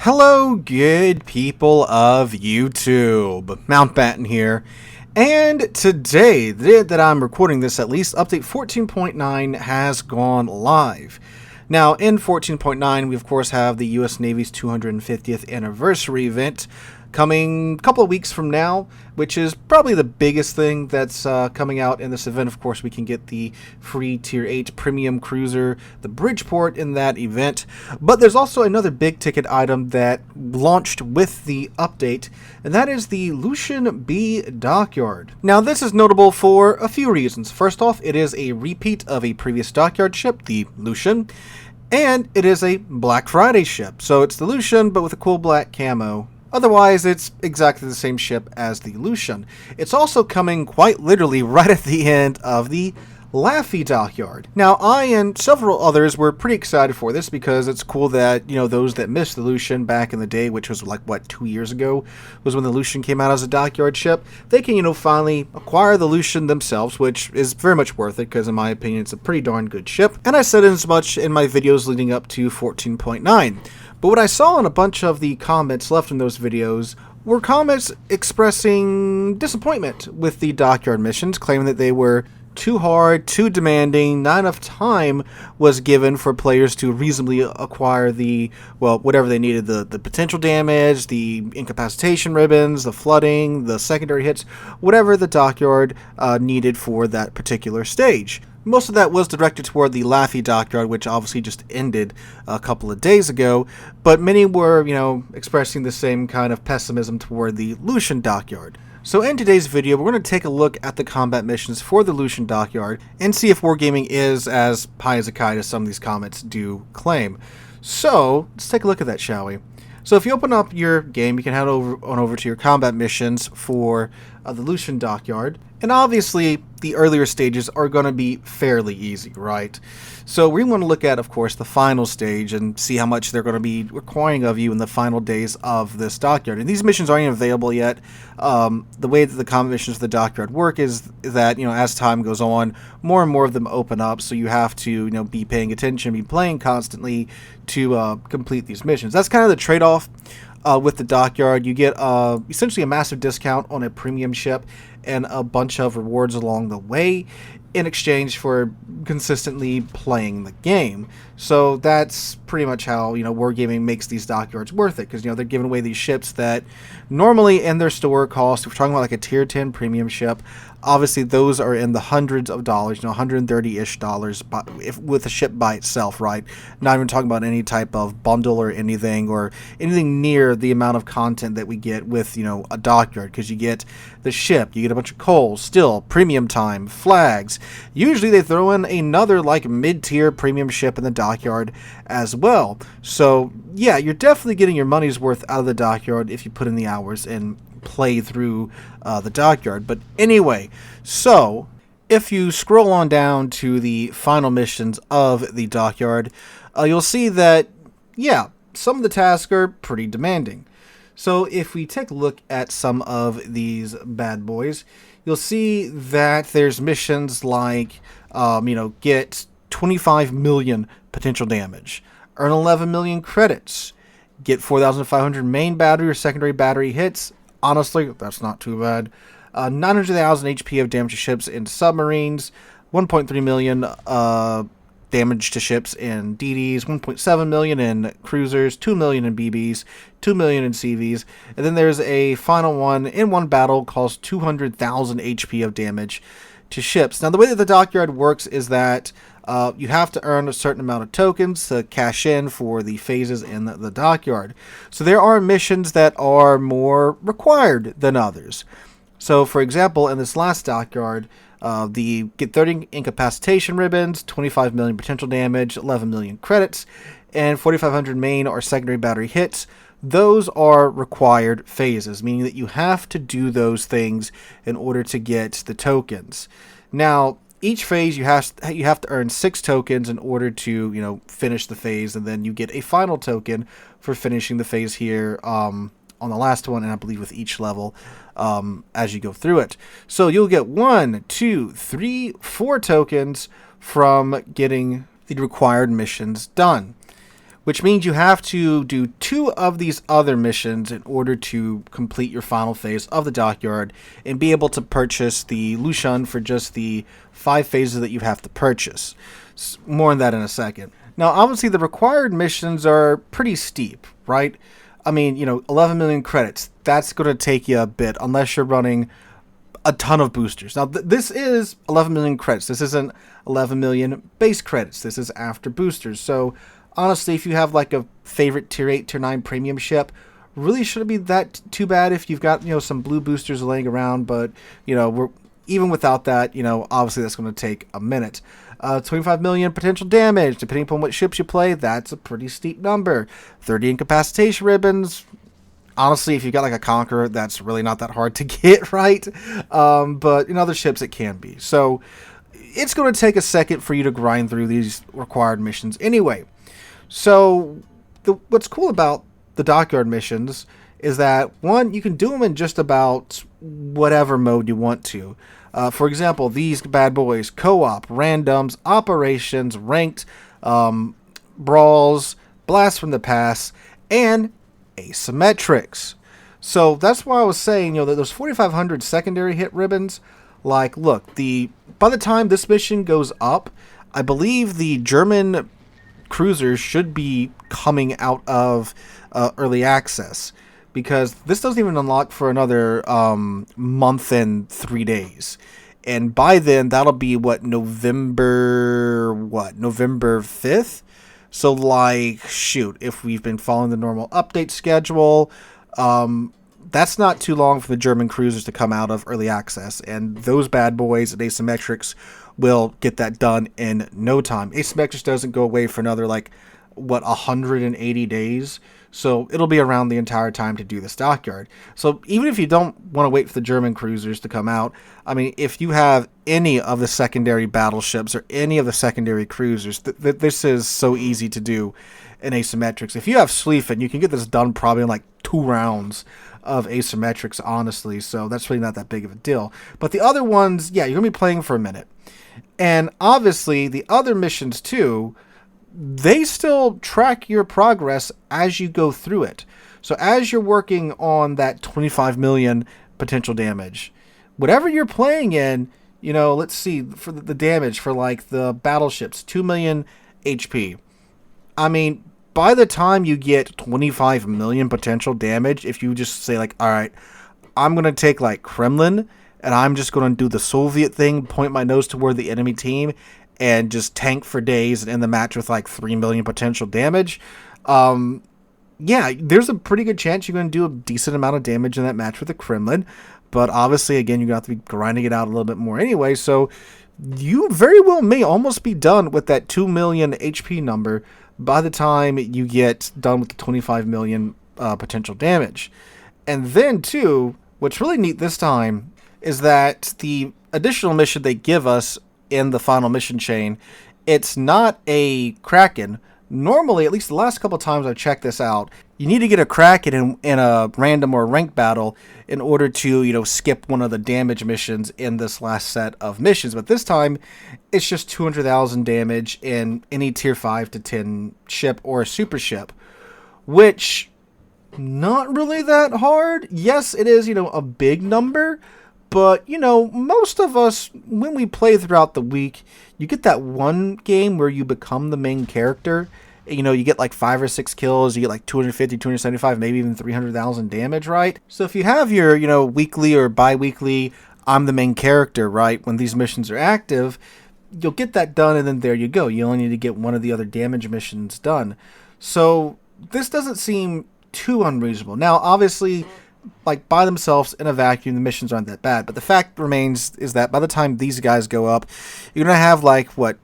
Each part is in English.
Hello, good people of YouTube. Mountbatten here. And today, the day that I'm recording this at least, update 14.9 has gone live. Now, in 14.9, we of course have the U.S. Navy's 250th anniversary event coming a couple of weeks from now, which is probably the biggest thing that's coming out in this event. Of course, we can get the free Tier 8 Premium Cruiser, the Bridgeport, in that event. But there's also another big ticket item that launched with the update, and that is the Lucian B Dockyard. Now, this is notable for a few reasons. First off, it is a repeat of a previous Dockyard ship, the Lucian, and it is a Black Friday ship. So it's the Lucian, but with a cool black camo. Otherwise, it's exactly the same ship as the Lucian. It's also coming quite literally right at the end of the Laffy Dockyard. Now, I and several others were pretty excited for this because it's cool that, those that missed the Lucian back in the day, which was like, 2 years ago, was when the Lucian came out as a Dockyard ship, they can, finally acquire the Lucian themselves, which is very much worth it because, in my opinion, it's a pretty darn good ship. And I said as much in my videos leading up to 14.9. But what I saw in a bunch of the comments left in those videos were comments expressing disappointment with the Dockyard missions, claiming that they were too hard, too demanding, not enough time was given for players to reasonably acquire the, whatever they needed, the potential damage, the incapacitation ribbons, the flooding, the secondary hits, whatever the Dockyard needed for that particular stage. Most of that was directed toward the Laffy Dockyard, which obviously just ended a couple of days ago, but many were, expressing the same kind of pessimism toward the Lucian Dockyard. So in today's video, we're going to take a look at the combat missions for the Lucian Dockyard and see if wargaming is as pie as a kite as some of these comments do claim. So let's take a look at that, shall we? So if you open up your game, you can head over to your combat missions for the Lucian Dockyard. And obviously, the earlier stages are going to be fairly easy, right? So we want to look at, of course, the final stage and see how much they're going to be requiring of you in the final days of this Dockyard. And these missions aren't even available yet. The way that the combat missions for the Dockyard work is that, as time goes on, more and more of them open up. So you have to, be paying attention, be playing constantly to complete these missions. That's kind of the trade-off with the Dockyard. You get essentially a massive discount on a premium ship and a bunch of rewards along the way in exchange for consistently playing the game. So that's pretty much how, wargaming makes these Dockyards worth it, because, they're giving away these ships that normally in their store cost, if we're talking about like a tier 10 premium ship, obviously those are in the hundreds of dollars, $130-ish with a ship by itself, right? Not even talking about any type of bundle or anything near the amount of content that we get with, a Dockyard, because you get the ship, you get a bunch of coal, steel, premium time, flags. Usually they throw in another like mid-tier premium ship in the Dockyard as well. So yeah, you're definitely getting your money's worth out of the Dockyard if you put in the hours and play through the Dockyard. But anyway, so if you scroll on down to the final missions of the Dockyard, you'll see that, yeah, some of the tasks are pretty demanding. So if we take a look at some of these bad boys, you'll see that there's missions like, get 25 million potential damage, earn 11 million credits, get 4,500 main battery or secondary battery hits. Honestly, that's not too bad. 900,000 HP of damage to ships in submarines, 1.3 million damage to ships in DDs, 1.7 million in cruisers, 2 million in BBs, 2 million in CVs, and then there's a final one in one battle costs 200,000 HP of damage to ships. Now, the way that the Dockyard works is that you have to earn a certain amount of tokens to cash in for the phases in the Dockyard. So there are missions that are more required than others. So, for example, in this last Dockyard, the get 30 incapacitation ribbons, 25 million potential damage, 11 million credits, and 4,500 main or secondary battery hits. Those are required phases, meaning that you have to do those things in order to get the tokens. Now, each phase you have to earn 6 tokens in order to finish the phase, and then you get a final token for finishing the phase here on the last one, and I believe with each level as you go through it. So you'll get 1, 2, 3, 4 tokens from getting the required missions done. which means you have to do 2 of these other missions in order to complete your final phase of the Dockyard and be able to purchase the Lushan for just the 5 phases that you have to purchase. More on that in a second. Now, obviously, the required missions are pretty steep, right? I mean, 11 million credits. That's going to take you a bit unless you're running a ton of boosters. Now, this is 11 million credits. This isn't 11 million base credits. This is after boosters. So, honestly, if you have like a favorite tier 8, tier 9 premium ship, really shouldn't be that too bad if you've got, some blue boosters laying around. But, even without that, obviously that's going to take a minute. 25 million potential damage, depending upon what ships you play, that's a pretty steep number. 30 incapacitation ribbons. Honestly, if you've got like a Conqueror, that's really not that hard to get, right? But in other ships, it can be. So it's going to take a second for you to grind through these required missions anyway. So what's cool about the Dockyard missions is that, one, you can do them in just about whatever mode you want to. For example, these bad boys: co-op, randoms, operations, ranked, brawls, blast from the past, and asymmetrics. So that's why I was saying, that those 4,500 secondary hit ribbons, like, look, by the time this mission goes up, I believe the German cruisers should be coming out of early access, because this doesn't even unlock for another month and 3 days. And by then, that'll be November 5th? So, like, shoot, if we've been following the normal update schedule, that's not too long for the German cruisers to come out of early access. And those bad boys at Asymmetrics will get that done in no time. Asymmetrics doesn't go away for another, 180 days. So it'll be around the entire time to do this Dockyard. So even if you don't want to wait for the German cruisers to come out, I mean, if you have any of the secondary battleships or any of the secondary cruisers, this is so easy to do in Asymmetrics. If you have Schlieffen, you can get this done probably in 2 rounds of Asymmetrics, honestly. So that's really not that big of a deal. But the other ones, yeah, you're going to be playing for a minute. And obviously, the other missions too, they still track your progress as you go through it. So as you're working on that 25 million potential damage, whatever you're playing in, let's see, for the damage for the battleships, 2 million HP. I mean, by the time you get 25 million potential damage, if you just say all right, I'm going to take Kremlin and I'm just going to do the Soviet thing, point my nose toward the enemy team, and just tank for days and end the match with 3 million potential damage, yeah, there's a pretty good chance you're going to do a decent amount of damage in that match with the Kremlin. But obviously, again, you're going to have to be grinding it out a little bit more anyway. So you very well may almost be done with that 2 million HP number by the time you get done with the 25 million potential damage. And then, too, what's really neat this time is that the additional mission they give us in the final mission chain, it's not a Kraken. Normally, at least the last couple times I've checked this out, you need to get a Kraken in a random or ranked battle in order to, skip one of the damage missions in this last set of missions. But this time, it's just 200,000 damage in any tier 5 to 10 ship or a super ship, which, not really that hard. Yes, it is, a big number. But, most of us, when we play throughout the week, you get that one game where you become the main character. You get 5 or 6 kills, you get 250, 275, maybe even 300,000 damage, right? So if you have your, weekly or bi-weekly, I'm the main character, right, when these missions are active, you'll get that done, and then there you go. You only need to get one of the other damage missions done. So this doesn't seem too unreasonable. Now, obviously, by themselves in a vacuum, the missions aren't that bad. But the fact remains is that by the time these guys go up, you're going to have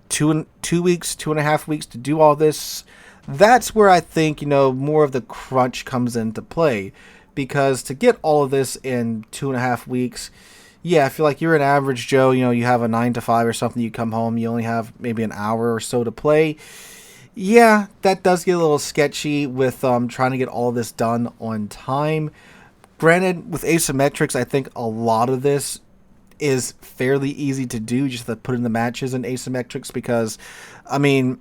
2 weeks, 2.5 weeks to do all this. That's where I think, more of the crunch comes into play. Because to get all of this in 2.5 weeks, yeah, I feel like you're an average Joe, you have a 9 to 5 or something, you come home, you only have maybe an hour or so to play. Yeah, that does get a little sketchy with trying to get all of this done on time. Granted, with Asymmetrics, I think a lot of this is fairly easy to do, just to put in the matches in Asymmetrics, because, I mean,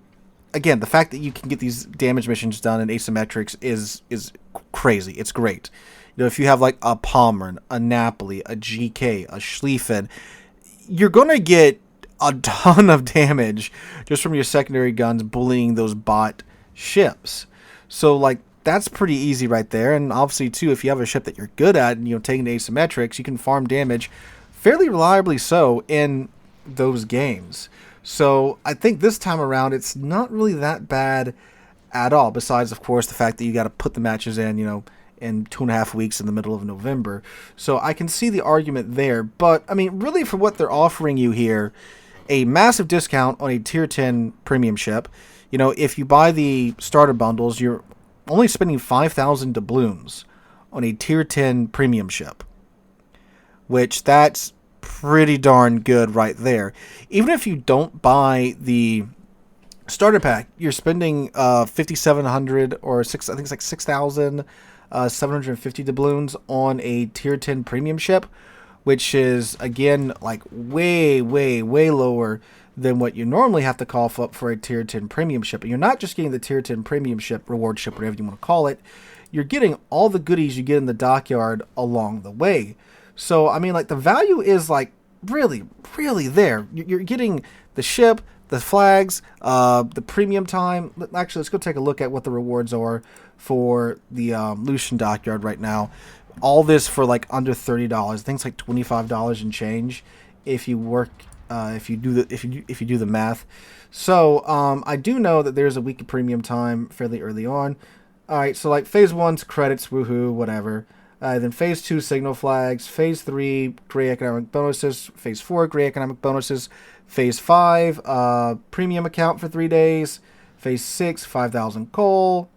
again, the fact that you can get these damage missions done in asymmetrics is crazy. It's great. You know, if you have like a Pommern, a Napoli, a GK, a Schlieffen, you're going to get a ton of damage just from your secondary guns bullying those bot ships. So, like, that's pretty easy right there. And obviously, too, if you have a ship that you're good at and, you know, taking asymmetrics, you can farm damage fairly reliably so in those games. So, I think this time around, it's not really that bad at all. Besides, of course, the fact that you got to put the matches in, you know, in 2.5 weeks in the middle of November. So I can see the argument there. But, I mean, really for what they're offering you here, a massive discount on a tier 10 premium ship. You know, if you buy the starter bundles, you're only spending 5,000 doubloons on a tier 10 premium ship. Which, that's pretty darn good right there. Even if you don't buy the starter pack, you're spending 5,700 or I think it's like 6,000 750 doubloons on a tier 10 premium ship, which is again like way lower than what you normally have to cough up for a tier 10 premium ship. And you're not just getting the tier 10 premium ship, reward ship, whatever you want to call it. You're getting all the goodies you get in the Dockyard along the way. So I mean, like, the value is like really there. You're getting the ship, the flags, the premium time. Actually, let's go take a look at what the rewards are for the Lucian Dockyard right now. All this for like under $30. I think it's like $25 and change if you work, if you do the math. So I do know that there's a week of premium time fairly early on. All right, so like phase 1's credits, woohoo, whatever. Then phase 2 signal flags, phase 3 gray economic bonuses, phase 4 gray economic bonuses, phase 5 premium account for 3 days, phase 6 5,000 coal,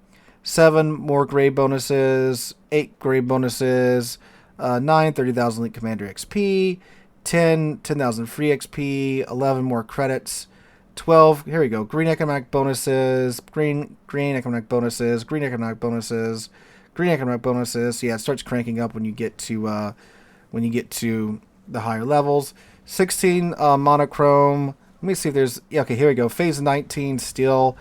7 more gray bonuses, 8 gray bonuses, 9 30,000 elite commander XP, 10,000 free XP, 11 more credits, 12, here we go, green economic bonuses, green economic bonuses, green economic bonuses, green economic bonuses. So yeah, it starts cranking up when you get to the higher levels. 16 monochrome. Let me see if there's, yeah, okay, here we go. Phase 19 steel.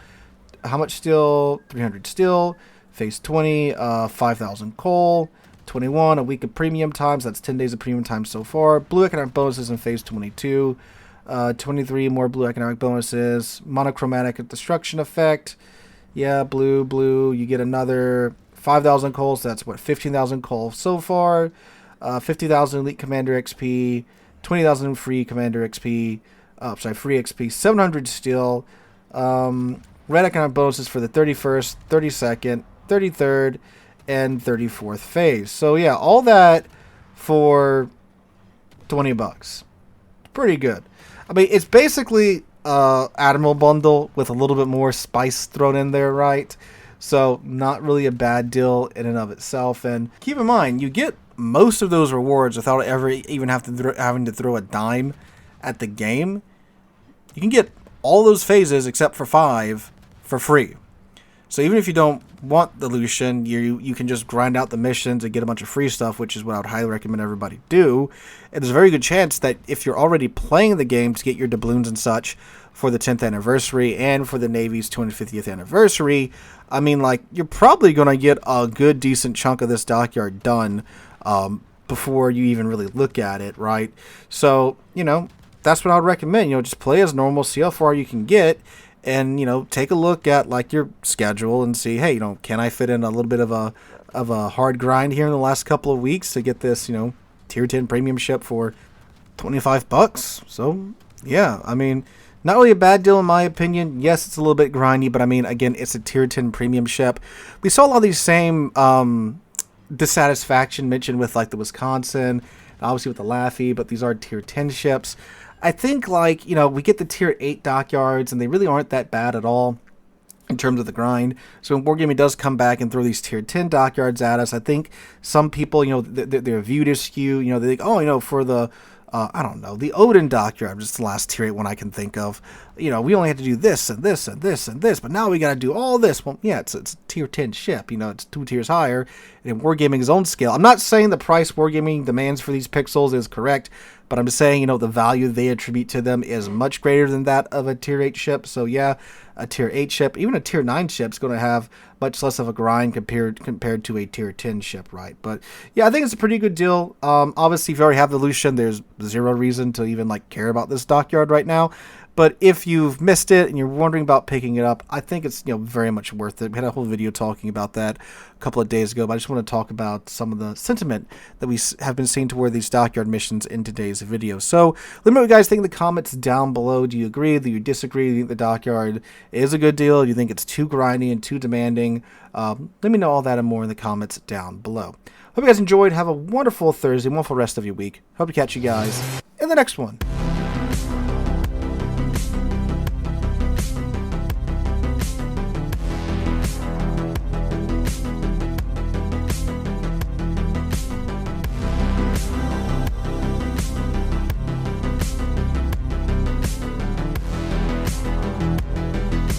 How much steel? 300 steel. Phase 20, 5,000 coal. 21, a week of premium times. That's 10 days of premium time so far. Blue economic bonuses in phase 22. 23 more blue economic bonuses. Monochromatic destruction effect. Yeah, blue. You get another 5,000 coal, so that's what, 15,000 coal so far. 50,000 elite commander XP. 20,000 free commander XP. Free XP. 700 steel. Red economic bonuses for the 31st, 32nd, 33rd, and 34th phase. So yeah, all that for $20. Pretty good. I mean, it's basically Admiral bundle with a little bit more spice thrown in there, right? So not really a bad deal in and of itself. And keep in mind, you get most of those rewards without ever even having to throw a dime at the game. You can get all those phases except for 5 for free. So even if you don't want the Lucian, you can just grind out the missions and get a bunch of free stuff, which is what I would highly recommend everybody do. And there's a very good chance that if you're already playing the game to get your doubloons and such for the 10th anniversary and for the Navy's 250th anniversary, I mean, like, you're probably going to get a good, decent chunk of this Dockyard done before you even really look at it, right? So, you know, that's what I would recommend. You know, just play as normal, see how far you can get, and, you know, take a look at, like, your schedule and see, hey, you know, can I fit in a little bit of a hard grind here in the last couple of weeks to get this, you know, tier 10 premium ship for $25? So, yeah, I mean, not really a bad deal in my opinion. Yes, it's a little bit grindy, but I mean, again, it's a tier 10 premium ship. We saw a lot of these same dissatisfaction mentioned with, like, the Wisconsin, obviously with the Laffy, but these are tier 10 ships. I think, like, you know, we get the tier 8 dockyards, and they really aren't that bad at all in terms of the grind. So when Wargaming does come back and throw these tier 10 dockyards at us, I think some people, you know, they're viewed askew. You know, they think, oh, you know, for the, I don't know, the Odin dockyard, just the last tier 8 one I can think of. you know, we only had to do this and this and this and this, but now we got to do all this. Well, yeah, it's a tier 10 ship, you know, it's 2 tiers higher, and Wargaming's own scale. I'm not saying the price Wargaming demands for these pixels is correct, but I'm just saying, you know, the value they attribute to them is much greater than that of a tier 8 ship. So yeah, a tier 8 ship, even a tier 9 ship is going to have much less of a grind compared to a tier 10 ship, right? But yeah, I think it's a pretty good deal. Obviously, if you already have the Lucian, there's zero reason to even like care about this Dockyard right now. But if you've missed it and you're wondering about picking it up, I think it's, you know, very much worth it. We had a whole video talking about that a couple of days ago, but I just want to talk about some of the sentiment that we have been seeing toward these Dockyard missions in today's video. So let me know what you guys think in the comments down below. Do you agree? Do you disagree? Do you think the Dockyard is a good deal? Do you think it's too grindy and too demanding? Let me know all that and more in the comments down below. Hope you guys enjoyed. Have a wonderful Thursday, wonderful rest of your week. Hope to catch you guys in the next one.